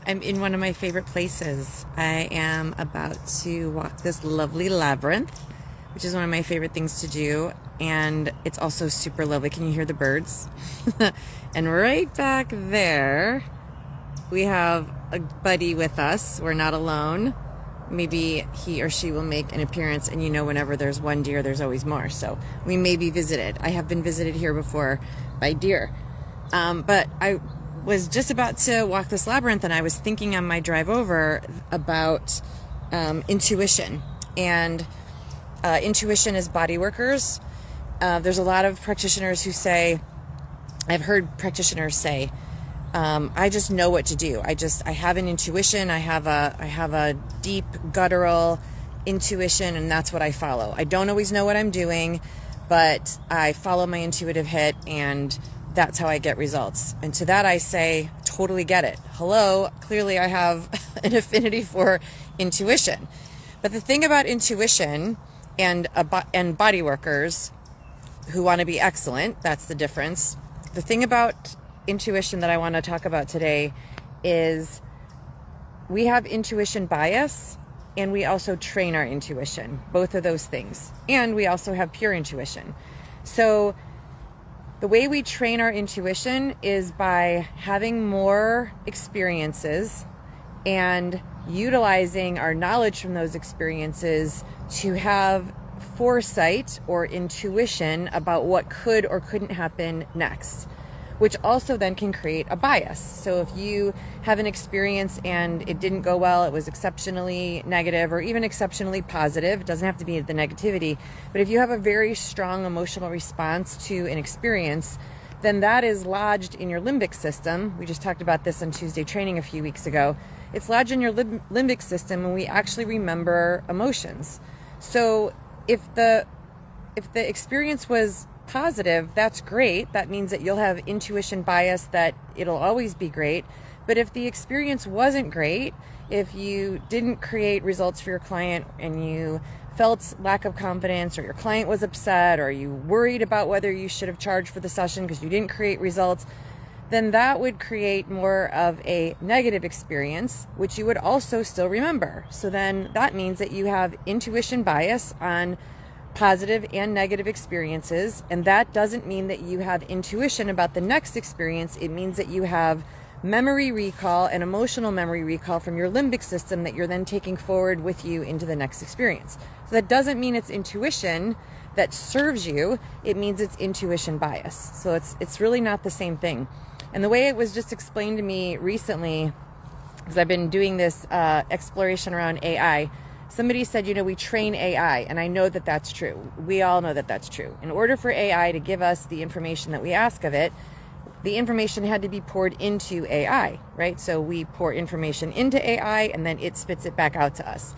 I'm in one of my favorite places. I am about to walk this lovely labyrinth, which is one of my favorite things to do. And it's also super lovely. Can you hear the birds? And right back there, we have a buddy with us. We're not alone. Maybe he or she will make an appearance, and whenever there's one deer, there's always more. So we may be visited. I have been visited here before by deer. But I was just about to walk this labyrinth, and I was thinking on my drive over about intuition. And intuition is body workers. There's a lot of practitioners who say, I've heard practitioners say, I just know what to do. I have an intuition. I have a deep guttural intuition, and that's what I follow. I don't always know what I'm doing, but I follow my intuitive hit, and that's how I get results. And to that I say, totally get it. Hello, clearly I have an affinity for intuition. But the thing about intuition and body workers who want to be excellent, that's the difference. The thing about intuition that I want to talk about today is we have intuition bias, and we also train our intuition, both of those things. And we also have pure intuition. So the way we train our intuition is by having more experiences and utilizing our knowledge from those experiences to have foresight or intuition about what could or couldn't happen next, which also then can create a bias. So if you have an experience and it didn't go well, it was exceptionally negative or even exceptionally positive, it doesn't have to be the negativity, but if you have a very strong emotional response to an experience, then that is lodged in your limbic system. We just talked about this on Tuesday training a few weeks ago. It's lodged in your limbic system, and we actually remember emotions. So if the experience was positive, that's great. That means that you'll have intuition bias, that it'll always be great. But if the experience wasn't great, if you didn't create results for your client and you felt lack of confidence, or your client was upset, or you worried about whether you should have charged for the session because you didn't create results, then that would create more of a negative experience, which you would also still remember. So then that means that you have intuition bias on positive and negative experiences, and that doesn't mean that you have intuition about the next experience. It means that you have memory recall and emotional memory recall from your limbic system that you're then taking forward with you into the next experience. So that doesn't mean it's intuition that serves you. It means it's intuition bias. So it's really not the same thing. And the way it was just explained to me recently, because I've been doing this exploration around AI, somebody said, we train AI, and I know that that's true. We all know that that's true. In order for AI to give us the information that we ask of it, the information had to be poured into AI, right? So we pour information into AI, and then it spits it back out to us.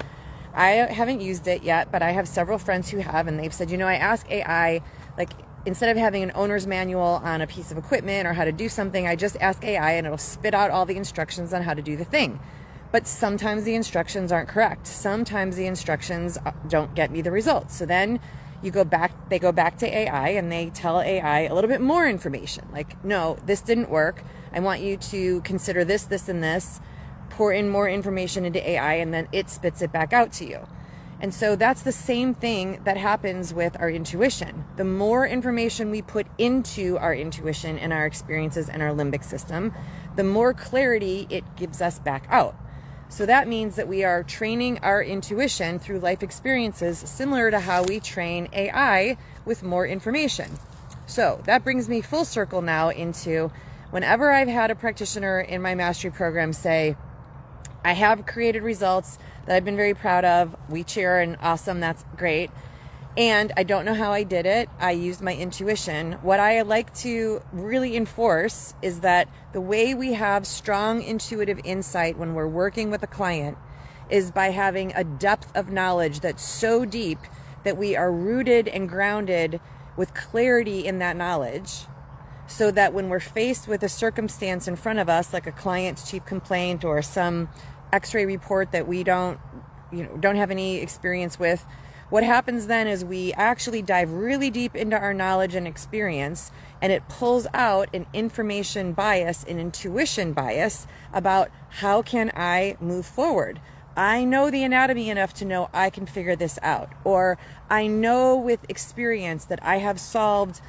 I haven't used it yet, but I have several friends who have, and they've said, I ask AI, like, instead of having an owner's manual on a piece of equipment or how to do something, I just ask AI, and it'll spit out all the instructions on how to do the thing. But sometimes the instructions aren't correct. Sometimes the instructions don't get me the results. So then they go back to AI, and they tell AI a little bit more information. Like, no, this didn't work. I want you to consider this, this, and this. Pour in more information into AI, and then it spits it back out to you. And so that's the same thing that happens with our intuition. The more information we put into our intuition and our experiences and our limbic system, the more clarity it gives us back out. So that means that we are training our intuition through life experiences, similar to how we train AI with more information. So that brings me full circle now into whenever I've had a practitioner in my mastery program say, I have created results that I've been very proud of. We cheer and awesome, that's great. And I don't know how I did it. I used my intuition. What I like to really enforce is that the way we have strong intuitive insight when we're working with a client is by having a depth of knowledge that's so deep that we are rooted and grounded with clarity in that knowledge, so that when we're faced with a circumstance in front of us, like a client's chief complaint or some x-ray report that we don't have any experience with, What happens then is we actually dive really deep into our knowledge and experience, and it pulls out an information bias, an intuition bias about how can I move forward. I know the anatomy enough to know I can figure this out. Or I know with experience that I have solved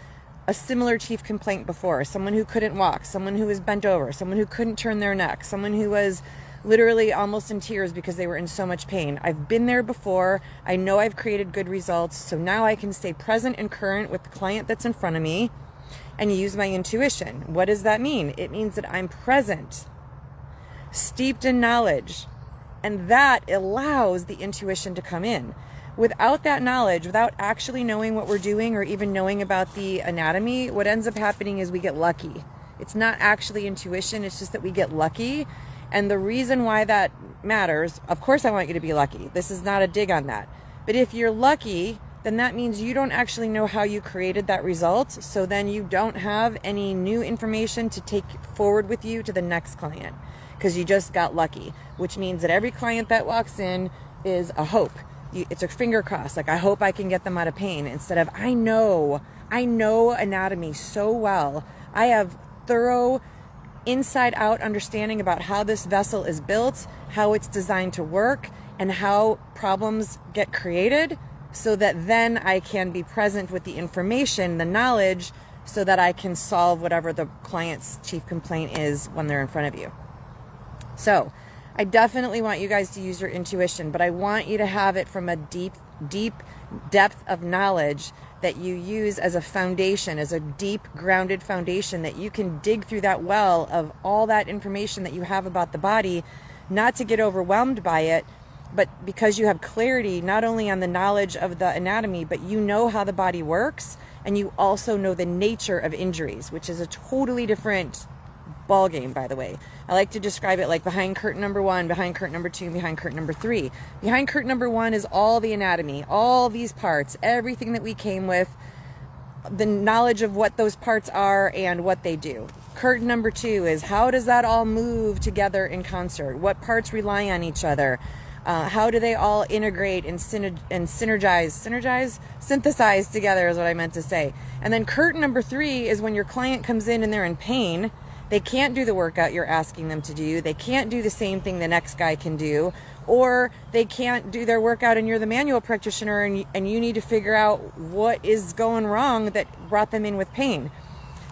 a similar chief complaint before. Someone who couldn't walk, someone who was bent over, someone who couldn't turn their neck, someone who was literally almost in tears because they were in so much pain. I've been there before. I know I've created good results. So now I can stay present and current with the client that's in front of me and use my intuition. What does that mean? It means that I'm present, steeped in knowledge, and that allows the intuition to come in. Without that knowledge, without actually knowing what we're doing or even knowing about the anatomy, what ends up happening is we get lucky. It's not actually intuition, it's just that we get lucky. And the reason why that matters, of course I want you to be lucky. This is not a dig on that. But if you're lucky, then that means you don't actually know how you created that result. So then you don't have any new information to take forward with you to the next client because you just got lucky, which means that every client that walks in is a hope. It's a finger cross. Like, I hope I can get them out of pain, instead of I know anatomy so well. I have thorough inside out understanding about how this vessel is built, how it's designed to work, and how problems get created, so that then I can be present with the information, the knowledge, so that I can solve whatever the client's chief complaint is when they're in front of you. So I definitely want you guys to use your intuition, but I want you to have it from a deep depth of knowledge that you use as a foundation, as a deep grounded foundation, that you can dig through that well of all that information that you have about the body, not to get overwhelmed by it, but because you have clarity not only on the knowledge of the anatomy, but you know how the body works, and you also know the nature of injuries, which is a totally different ball game, by the way. I like to describe it like behind curtain number 1, behind curtain number 2, and behind curtain number 3. Behind curtain number 1 is all the anatomy, all these parts, everything that we came with, the knowledge of what those parts are and what they do. Curtain number 2 is how does that all move together in concert? What parts rely on each other? How do they all integrate and synthesize together is what I meant to say. And then curtain number 3 is when your client comes in and they're in pain. They can't do the workout you're asking them to do. They can't do the same thing the next guy can do. Or they can't do their workout and you're the manual practitioner and you need to figure out what is going wrong that brought them in with pain.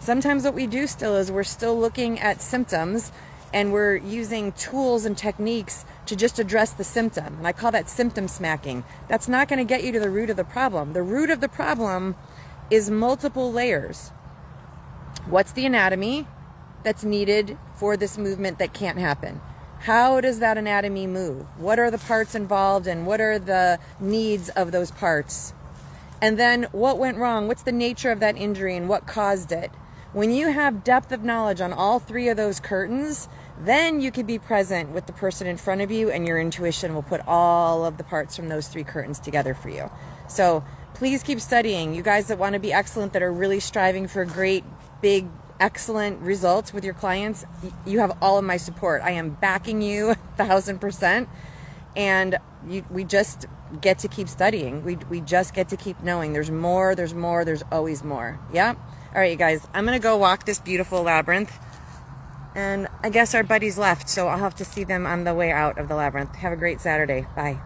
Sometimes what we do still is we're still looking at symptoms and we're using tools and techniques to just address the symptom. And I call that symptom smacking. That's not going to get you to the root of the problem. The root of the problem is multiple layers. What's the anatomy that's needed for this movement that can't happen? How does that anatomy move? What are the parts involved and what are the needs of those parts? And then what went wrong? What's the nature of that injury and what caused it? When you have depth of knowledge on all 3 of those curtains, then you can be present with the person in front of you and your intuition will put all of the parts from those 3 curtains together for you. So please keep studying. You guys that want to be excellent, that are really striving for great, big, excellent results with your clients, you have all of my support. I am backing you 1,000%, and we just get to keep studying. We just get to keep knowing there's more, there's always more. Yeah? All right, you guys, I'm going to go walk this beautiful labyrinth, and I guess our buddies left, so I'll have to see them on the way out of the labyrinth. Have a great Saturday. Bye.